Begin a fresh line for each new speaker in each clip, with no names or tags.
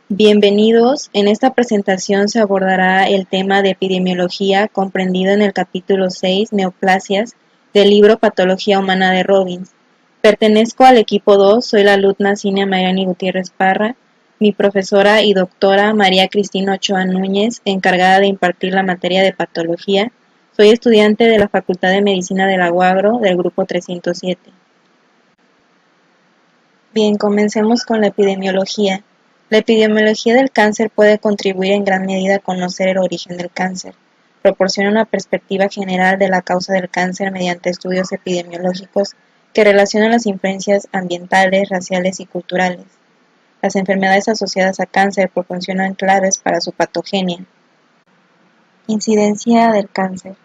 Bienvenidos, en esta presentación se abordará el tema de epidemiología comprendido en el capítulo 6, Neoplasias, del libro Patología Humana de Robbins. Pertenezco al equipo 2, soy la alumna Cinia Mayrani Gutiérrez Parra, mi profesora y doctora María Cristina Ochoa Núñez, encargada de impartir la materia de patología. Soy estudiante de la Facultad de Medicina de la UAGRO del grupo 307. Bien, comencemos con la epidemiología. La epidemiología del cáncer puede contribuir en gran medida a conocer el origen del cáncer. Proporciona una perspectiva general de la causa del cáncer mediante estudios epidemiológicos que relacionan las influencias ambientales, raciales y culturales. Las enfermedades asociadas a cáncer proporcionan claves para su patogenia. Incidencia del cáncer.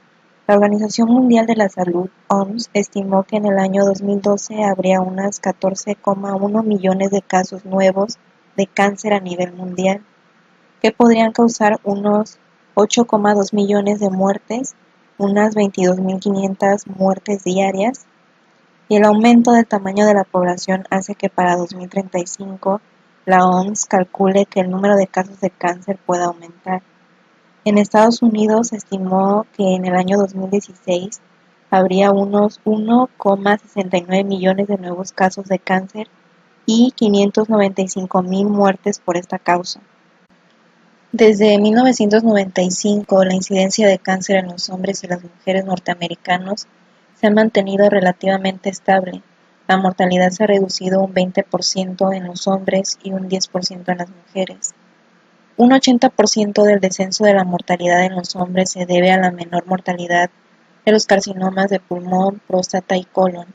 La Organización Mundial de la Salud, OMS, estimó que en el año 2012 habría unas 14,1 millones de casos nuevos de cáncer a nivel mundial, que podrían causar unos 8,2 millones de muertes, unas 22.500 muertes diarias, y el aumento del tamaño de la población hace que para 2035 la OMS calcule que el número de casos de cáncer pueda aumentar. En Estados Unidos se estimó que en el año 2016 habría unos 1,69 millones de nuevos casos de cáncer y 595.000 muertes por esta causa. Desde 1995, la incidencia de cáncer en los hombres y las mujeres norteamericanos se ha mantenido relativamente estable. La mortalidad se ha reducido un 20% en los hombres y un 10% en las mujeres. Un 80% del descenso de la mortalidad en los hombres se debe a la menor mortalidad de los carcinomas de pulmón, próstata y colon.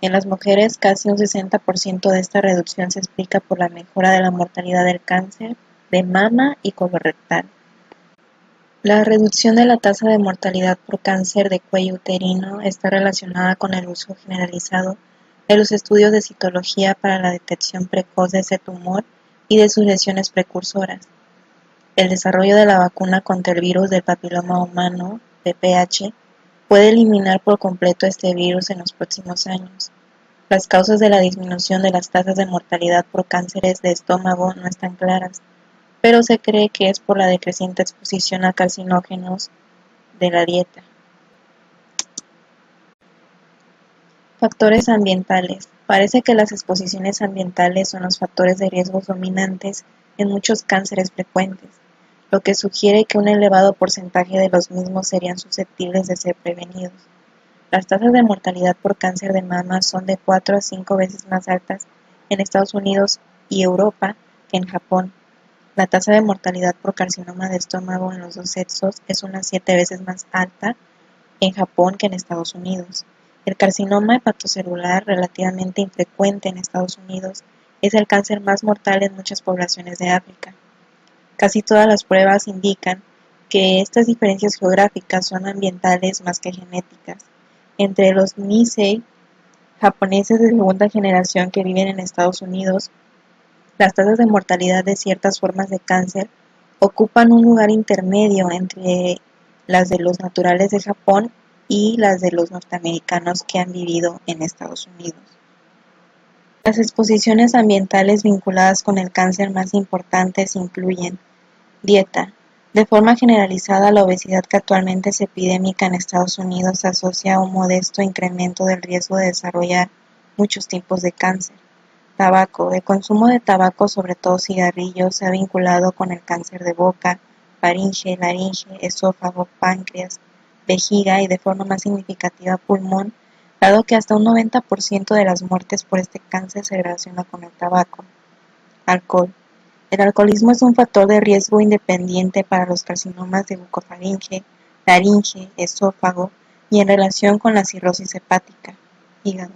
En las mujeres, casi un 60% de esta reducción se explica por la mejora de la mortalidad del cáncer de mama y colorectal. La reducción de la tasa de mortalidad por cáncer de cuello uterino está relacionada con el uso generalizado de los estudios de citología para la detección precoz de ese tumor y de sus lesiones precursoras. El desarrollo de la vacuna contra el virus del papiloma humano, VPH, puede eliminar por completo este virus en los próximos años. Las causas de la disminución de las tasas de mortalidad por cánceres de estómago no están claras, pero se cree que es por la decreciente exposición a carcinógenos de la dieta. Factores ambientales. Parece que las exposiciones ambientales son los factores de riesgo dominantes en muchos cánceres frecuentes, lo que sugiere que un elevado porcentaje de los mismos serían susceptibles de ser prevenidos. Las tasas de mortalidad por cáncer de mama son de 4 a 5 veces más altas en Estados Unidos y Europa que en Japón. La tasa de mortalidad por carcinoma de estómago en los dos sexos es unas 7 veces más alta en Japón que en Estados Unidos. El carcinoma hepatocelular, relativamente infrecuente en Estados Unidos, es el cáncer más mortal en muchas poblaciones de África. Casi todas las pruebas indican que estas diferencias geográficas son ambientales más que genéticas. Entre los Nisei japoneses de segunda generación que viven en Estados Unidos, las tasas de mortalidad de ciertas formas de cáncer ocupan un lugar intermedio entre las de los naturales de Japón y las de los norteamericanos que han vivido en Estados Unidos. Las exposiciones ambientales vinculadas con el cáncer más importantes incluyen dieta. De forma generalizada, la obesidad que actualmente es epidémica en Estados Unidos se asocia a un modesto incremento del riesgo de desarrollar muchos tipos de cáncer. Tabaco. El consumo de tabaco, sobre todo cigarrillos, se ha vinculado con el cáncer de boca, faringe, laringe, esófago, páncreas, vejiga y de forma más significativa pulmón, dado que hasta un 90% de las muertes por este cáncer se relaciona con el tabaco. Alcohol. El alcoholismo es un factor de riesgo independiente para los carcinomas de bucofaringe, laringe, esófago y en relación con la cirrosis hepática, hígado.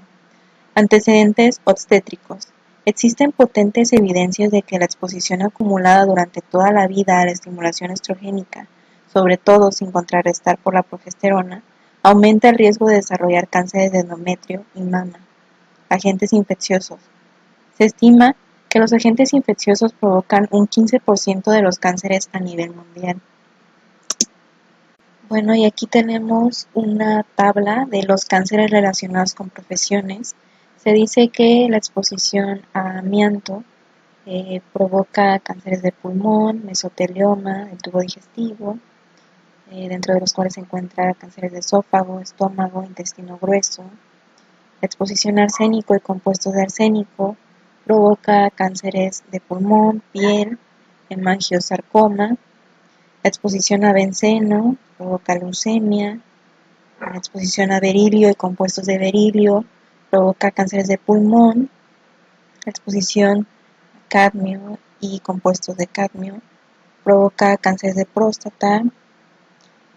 Antecedentes obstétricos. Existen potentes evidencias de que la exposición acumulada durante toda la vida a la estimulación estrogénica, sobre todo sin contrarrestar por la progesterona, aumenta el riesgo de desarrollar cánceres de endometrio y mama. Agentes infecciosos. Se estima que los agentes infecciosos provocan un 15% de los cánceres a nivel mundial. Bueno, y aquí tenemos una tabla de los cánceres relacionados con profesiones. Se dice que la exposición a amianto Provoca cánceres de pulmón, mesotelioma, el tubo digestivo, dentro de los cuales se encuentra cánceres de esófago, estómago, intestino grueso. La exposición a arsénico y compuestos de arsénico provoca cánceres de pulmón, piel, hemangiosarcoma. La exposición a benceno provoca leucemia. La exposición a berilio y compuestos de berilio provoca cánceres de pulmón. La exposición a cadmio y compuestos de cadmio provoca cánceres de próstata.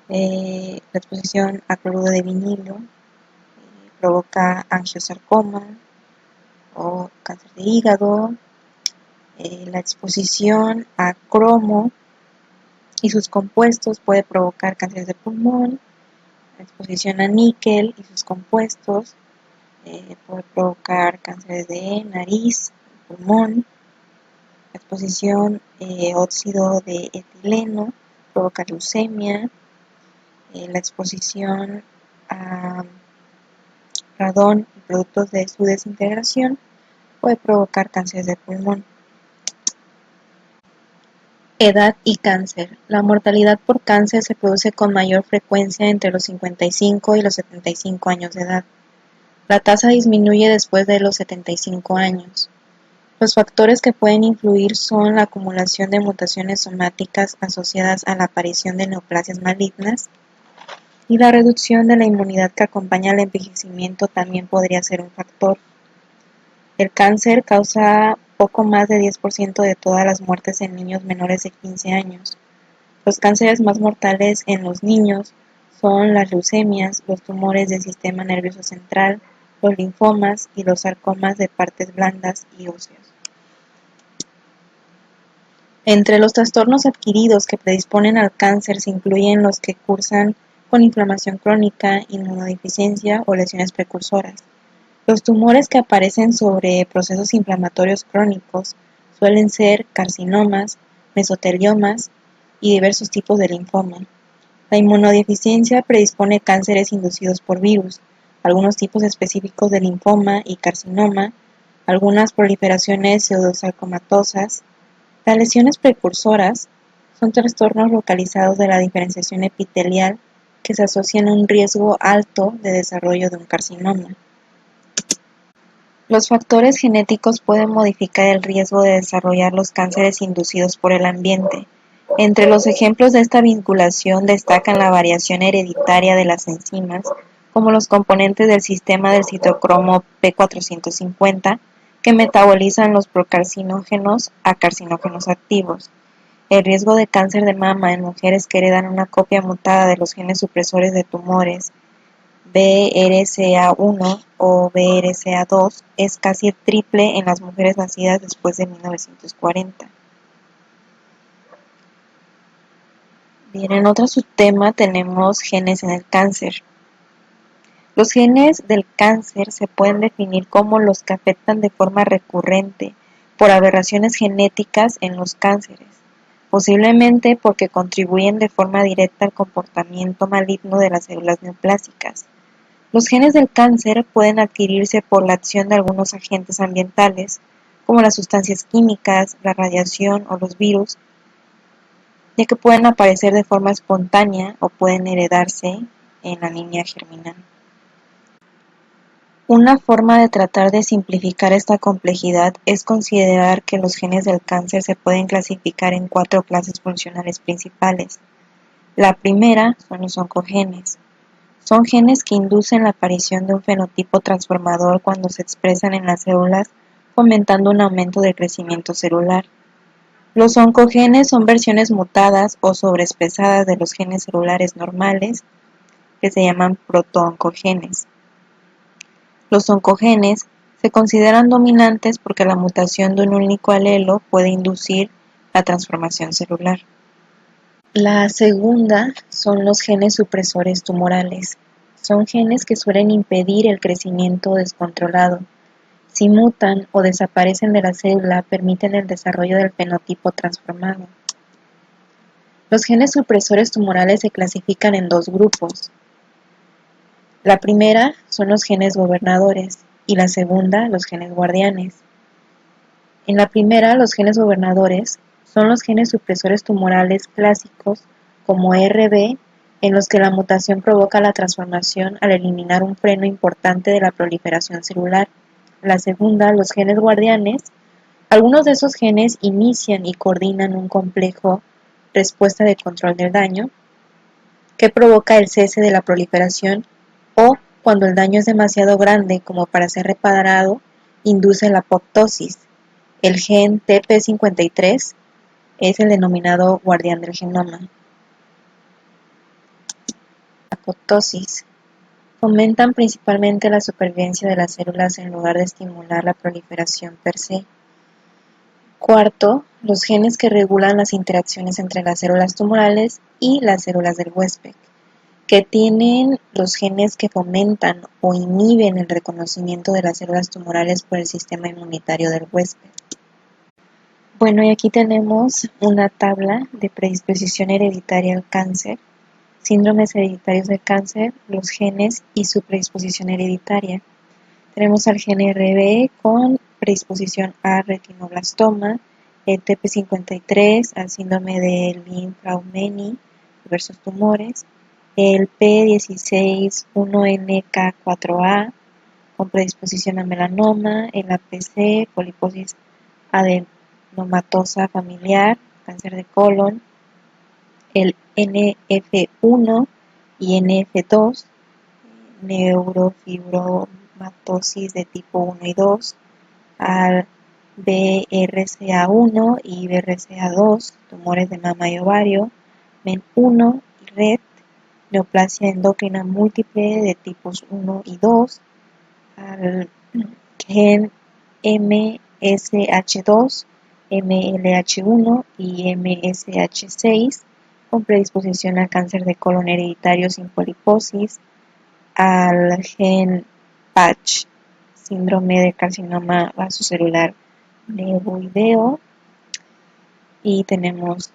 La exposición a cloruro de vinilo provoca angiosarcoma o cáncer de hígado. La exposición a cromo y sus compuestos puede provocar cánceres de pulmón. La exposición a níquel y sus compuestos puede provocar cánceres de nariz, pulmón. La exposición óxido de etileno provoca leucemia. La exposición a radón y productos de su desintegración puede provocar cánceres de pulmón. Edad y cáncer. La mortalidad por cáncer se produce con mayor frecuencia entre los 55 y los 75 años de edad. La tasa disminuye después de los 75 años. Los factores que pueden influir son la acumulación de mutaciones somáticas asociadas a la aparición de neoplasias malignas y la reducción de la inmunidad que acompaña al envejecimiento también podría ser un factor. El cáncer causa poco más de 10% de todas las muertes en niños menores de 15 años. Los cánceres más mortales en los niños son las leucemias, los tumores del sistema nervioso central, los linfomas y los sarcomas de partes blandas y óseos. Entre los trastornos adquiridos que predisponen al cáncer se incluyen los que cursan con inflamación crónica, inmunodeficiencia o lesiones precursoras. Los tumores que aparecen sobre procesos inflamatorios crónicos suelen ser carcinomas, mesoteliomas y diversos tipos de linfoma. La inmunodeficiencia predispone cánceres inducidos por virus, algunos tipos específicos de linfoma y carcinoma, algunas proliferaciones pseudosarcomatosas. Las lesiones precursoras son trastornos localizados de la diferenciación epitelial que se asocian a un riesgo alto de desarrollo de un carcinoma. Los factores genéticos pueden modificar el riesgo de desarrollar los cánceres inducidos por el ambiente. Entre los ejemplos de esta vinculación destacan la variación hereditaria de las enzimas, como los componentes del sistema del citocromo P450, que metabolizan los procarcinógenos a carcinógenos activos. El riesgo de cáncer de mama en mujeres que heredan una copia mutada de los genes supresores de tumores BRCA1 o BRCA2 es casi el triple en las mujeres nacidas después de 1940. Bien, en otro subtema tenemos genes en el cáncer. Los genes del cáncer se pueden definir como los que afectan de forma recurrente por aberraciones genéticas en los cánceres, posiblemente porque contribuyen de forma directa al comportamiento maligno de las células neoplásicas. Los genes del cáncer pueden adquirirse por la acción de algunos agentes ambientales, como las sustancias químicas, la radiación o los virus, ya que pueden aparecer de forma espontánea o pueden heredarse en la línea germinal. Una forma de tratar de simplificar esta complejidad es considerar que los genes del cáncer se pueden clasificar en 4 clases funcionales principales. La primera son los oncogenes. Son genes que inducen la aparición de un fenotipo transformador cuando se expresan en las células, fomentando un aumento del crecimiento celular. Los oncogenes son versiones mutadas o sobreexpresadas de los genes celulares normales, que se llaman protooncogenes. Los oncogenes se consideran dominantes porque la mutación de un único alelo puede inducir la transformación celular. La segunda son los genes supresores tumorales. Son genes que suelen impedir el crecimiento descontrolado. Si mutan o desaparecen de la célula, permiten el desarrollo del fenotipo transformado. Los genes supresores tumorales se clasifican en 2 grupos. La primera son los genes gobernadores y la segunda los genes guardianes. En la primera, los genes gobernadores son los genes supresores tumorales clásicos como Rb, en los que la mutación provoca la transformación al eliminar un freno importante de la proliferación celular. La segunda, los genes guardianes. Algunos de esos genes inician y coordinan un complejo respuesta de control del daño que provoca el cese de la proliferación o, cuando el daño es demasiado grande como para ser reparado, induce la apoptosis. El gen TP53 es el denominado guardián del genoma. Apoptosis. Fomentan principalmente la supervivencia de las células en lugar de estimular la proliferación per se. Cuarto, los genes que regulan las interacciones entre las células tumorales y las células del huésped, que tienen los genes que fomentan o inhiben el reconocimiento de las células tumorales por el sistema inmunitario del huésped. Bueno, y aquí tenemos una tabla de predisposición hereditaria al cáncer, síndromes hereditarios del cáncer, los genes y su predisposición hereditaria. Tenemos al gen Rb con predisposición a retinoblastoma, el TP53 al síndrome de Li-Fraumeni, diversos tumores, el P16-1NK4A con predisposición a melanoma, el APC, poliposis adenomatosa familiar, cáncer de colon, el NF1 y NF2, neurofibromatosis de tipo 1 y 2, al BRCA1 y BRCA2, tumores de mama y ovario, MEN1 y RET, neoplasia endocrina múltiple de tipos 1 y 2, al gen MSH2, MLH1 y MSH6, con predisposición al cáncer de colon hereditario sin poliposis, al gen PACH, síndrome de carcinoma vasocelular nevoideo, y tenemos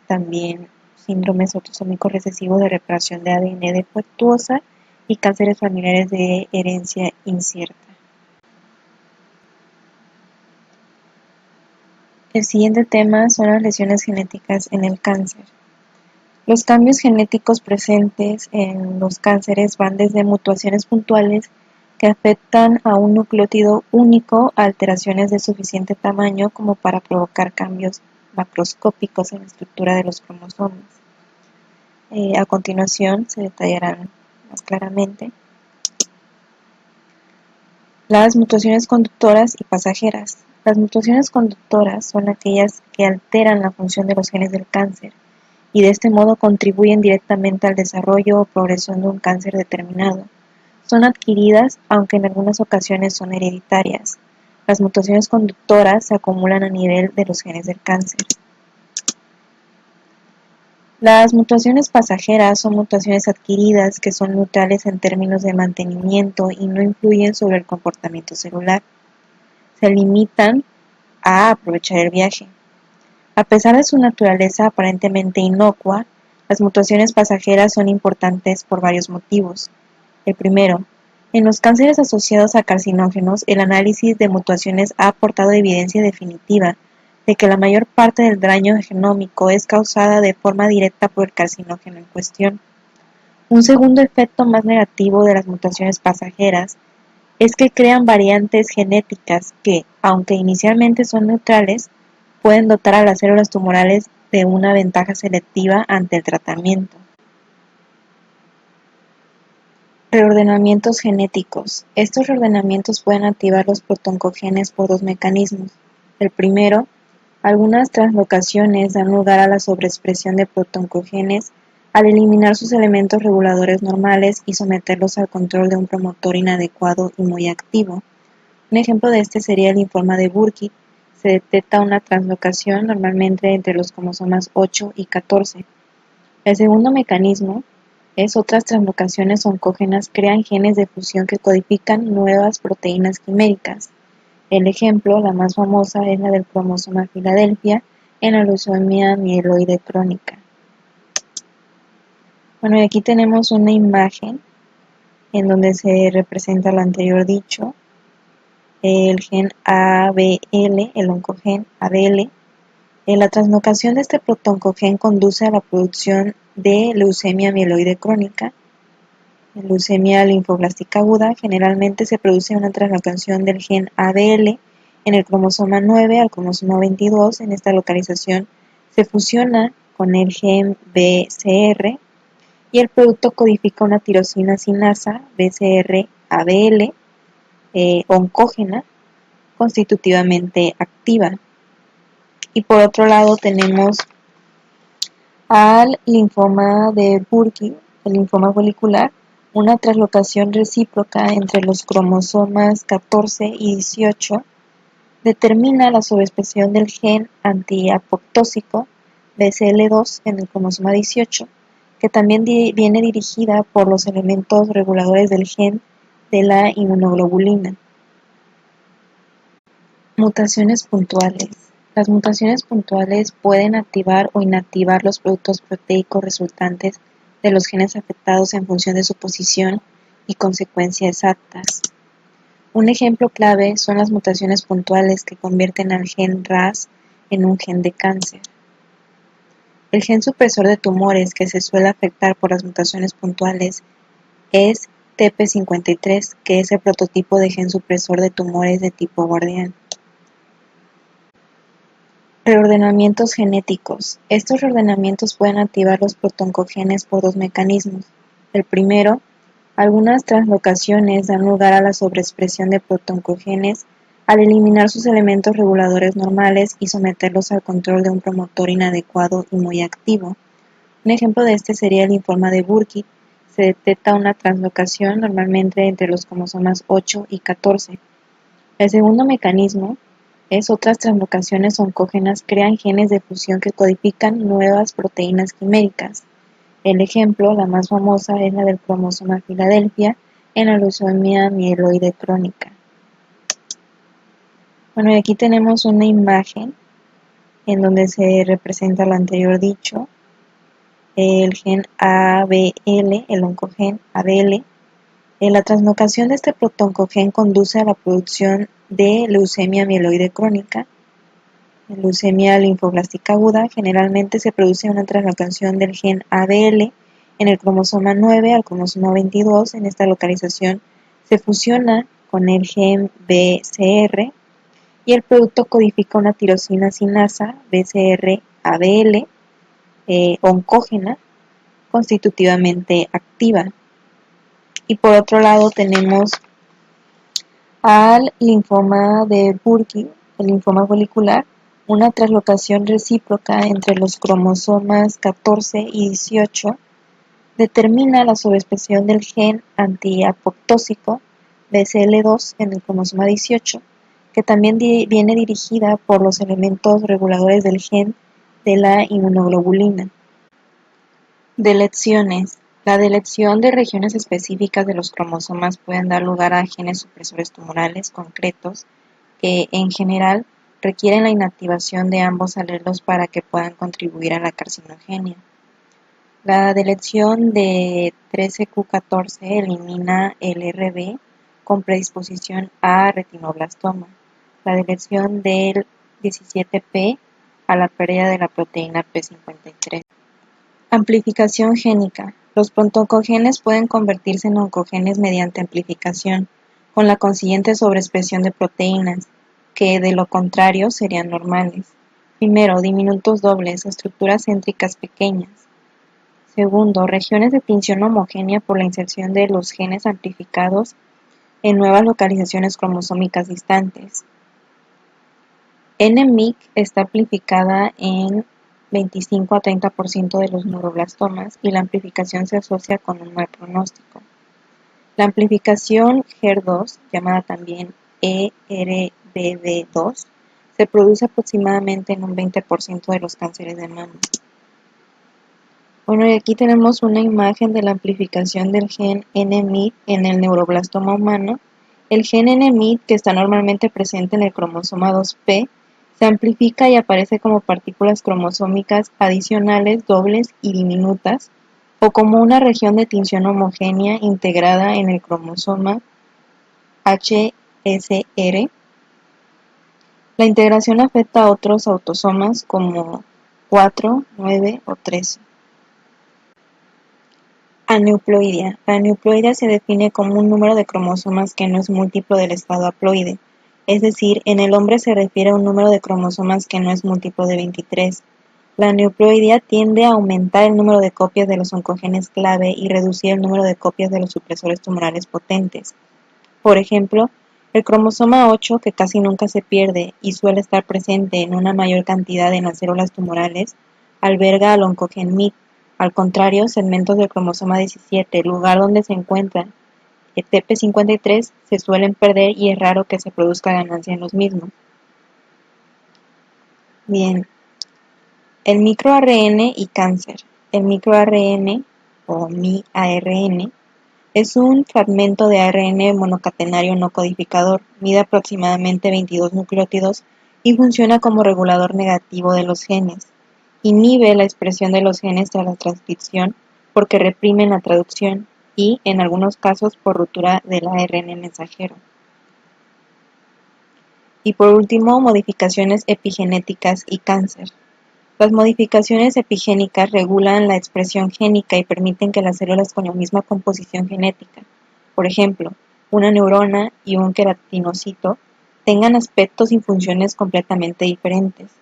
también síndromes autosómicos recesivos de reparación de ADN defectuosa y cánceres familiares de herencia incierta. El siguiente tema son las lesiones genéticas en el cáncer. Los cambios genéticos presentes en los cánceres van desde mutaciones puntuales que afectan a un nucleótido único a alteraciones de suficiente tamaño como para provocar cambios macroscópicos en la estructura de los cromosomas. A continuación se detallarán más claramente las mutaciones conductoras y pasajeras. Las mutaciones conductoras son aquellas que alteran la función de los genes del cáncer y de este modo contribuyen directamente al desarrollo o progresión de un cáncer determinado. Son adquiridas, aunque en algunas ocasiones son hereditarias. Las mutaciones conductoras se acumulan a nivel de los genes del cáncer. Las mutaciones pasajeras son mutaciones adquiridas que son neutrales en términos de mantenimiento y no influyen sobre el comportamiento celular. Se limitan a aprovechar el viaje. A pesar de su naturaleza aparentemente inocua, las mutaciones pasajeras son importantes por varios motivos. El primero, en los cánceres asociados a carcinógenos, el análisis de mutaciones ha aportado evidencia definitiva de que la mayor parte del daño genómico es causada de forma directa por el carcinógeno en cuestión. Un segundo efecto más negativo de las mutaciones pasajeras es que crean variantes genéticas que, aunque inicialmente son neutrales, pueden dotar a las células tumorales de una ventaja selectiva ante el tratamiento. Reordenamientos genéticos. Estos reordenamientos pueden activar los protoncogenes por dos mecanismos. El primero, algunas translocaciones dan lugar a la sobreexpresión de protoncogenes al eliminar sus elementos reguladores normales y someterlos al control de un promotor inadecuado y muy activo. Un ejemplo de este sería el linfoma de Burkitt. Se detecta una translocación normalmente entre los cromosomas 8 y 14. El segundo mecanismo es otras translocaciones oncógenas crean genes de fusión que codifican nuevas proteínas quiméricas. El ejemplo, la más famosa, es la del cromosoma Filadelfia en la leucemia mieloide crónica. Bueno, y aquí tenemos una imagen en donde se representa lo anterior dicho. el gen ABL, el oncogen ABL. La translocación de este protoncogen conduce a la producción de leucemia mieloide crónica. En leucemia linfoblástica aguda generalmente se produce una translocación del gen ABL en el cromosoma 9 al cromosoma 22. En esta localización se fusiona con el gen BCR y el producto codifica una tirosina sinasa BCR-ABL oncógena constitutivamente activa. Y por otro lado tenemos al linfoma de Burkitt, el linfoma folicular, una translocación recíproca entre los cromosomas 14 y 18 determina la sobreexpresión del gen antiapoptósico BCL2 en el cromosoma 18, que también viene dirigida por los elementos reguladores del gen de la inmunoglobulina. Mutaciones puntuales. Las mutaciones puntuales pueden activar o inactivar los productos proteicos resultantes de los genes afectados en función de su posición y consecuencia exactas. Un ejemplo clave son las mutaciones puntuales que convierten al gen RAS en un gen de cáncer. El gen supresor de tumores que se suele afectar por las mutaciones puntuales es TP53, que es el prototipo de gen supresor de tumores de tipo guardián. Reordenamientos genéticos. Estos reordenamientos pueden activar los protoncogenes por dos mecanismos. El primero, algunas translocaciones dan lugar a la sobreexpresión de protoncogenes al eliminar sus elementos reguladores normales y someterlos al control de un promotor inadecuado y muy activo. Un ejemplo de este sería el linfoma de Burkitt. Se detecta una translocación normalmente entre los cromosomas 8 y 14. El segundo mecanismo es otras translocaciones oncógenas crean genes de fusión que codifican nuevas proteínas quiméricas. El ejemplo, la más famosa, es la del cromosoma Filadelfia en la leucemia mieloide crónica. Bueno, y aquí tenemos una imagen en donde se representa lo anterior dicho, el gen ABL, el oncogen ABL. La translocación de este protoncogen conduce a la producción de leucemia mieloide crónica. En leucemia linfoblástica aguda generalmente se produce una translocación del gen ABL en el cromosoma 9 al cromosoma 22. En esta localización se fusiona con el gen BCR y el producto codifica una tirosina sinasa BCR-ABL oncógena constitutivamente activa. Y por otro lado tenemos al linfoma de Burkitt, el linfoma folicular, una translocación recíproca entre los cromosomas 14 y 18 determina la sobreexpresión del gen antiapoptósico BCL2 en el cromosoma 18, que también viene dirigida por los elementos reguladores del gen de la inmunoglobulina. Deleciones. La delección de regiones específicas de los cromosomas pueden dar lugar a genes supresores tumorales concretos que, en general, requieren la inactivación de ambos alelos para que puedan contribuir a la carcinogenia. La deleción de 13q14 elimina el RB con predisposición a retinoblastoma. La deleción del 17p a la pérdida de la proteína P53. Amplificación génica. Los protoncogenes pueden convertirse en oncogenes mediante amplificación, con la consiguiente sobreexpresión de proteínas, que de lo contrario serían normales. Primero, diminutos dobles, estructuras céntricas pequeñas. Segundo, regiones de tinción homogénea por la inserción de los genes amplificados en nuevas localizaciones cromosómicas distantes. N-MYC está amplificada en 25 a 30% de los neuroblastomas y la amplificación se asocia con un mal pronóstico. La amplificación HER2, llamada también ERBB2, se produce aproximadamente en un 20% de los cánceres de mama. Bueno, y aquí tenemos una imagen de la amplificación del gen N-MYC en el neuroblastoma humano. El gen N-MYC, que está normalmente presente en el cromosoma 2P, se amplifica y aparece como partículas cromosómicas adicionales, dobles y diminutas, o como una región de tinción homogénea integrada en el cromosoma HRBF. La integración afecta a otros autosomas como 4, 9 o 13. Aneuploidia. La aneuploidia se define como un número de cromosomas que no es múltiplo del estado haploide, es decir, en el hombre se refiere a un número de cromosomas que no es múltiplo de 23. La aneuploidia tiende a aumentar el número de copias de los oncogenes clave y reducir el número de copias de los supresores tumorales potentes. Por ejemplo, el cromosoma 8, que casi nunca se pierde y suele estar presente en una mayor cantidad en las células tumorales, alberga al oncogen MYC. Al contrario, segmentos del cromosoma 17, lugar donde se encuentran el TP53, se suelen perder y es raro que se produzca ganancia en los mismos. Bien, el microARN y cáncer. El microARN o miARN es un fragmento de ARN monocatenario no codificador, mide aproximadamente 22 nucleótidos y funciona como regulador negativo de los genes. Inhibe la expresión de los genes tras la transcripción porque reprimen la traducción y, en algunos casos, por ruptura del ARN mensajero. Y por último, modificaciones epigenéticas y cáncer. Las modificaciones epigénicas regulan la expresión génica y permiten que las células con la misma composición genética, por ejemplo, una neurona y un queratinocito, tengan aspectos y funciones completamente diferentes.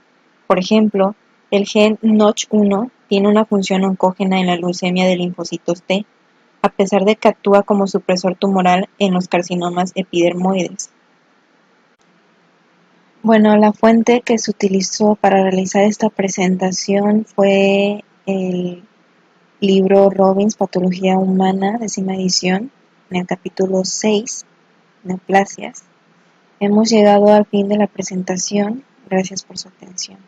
Por ejemplo, el gen Notch1 tiene una función oncógena en la leucemia de linfocitos T, a pesar de que actúa como supresor tumoral en los carcinomas epidermoides. Bueno, la fuente que se utilizó para realizar esta presentación fue el libro Robbins, Patología Humana, 10ª edición, en el capítulo 6, Neoplasias. Hemos llegado al fin de la presentación. Gracias por su atención.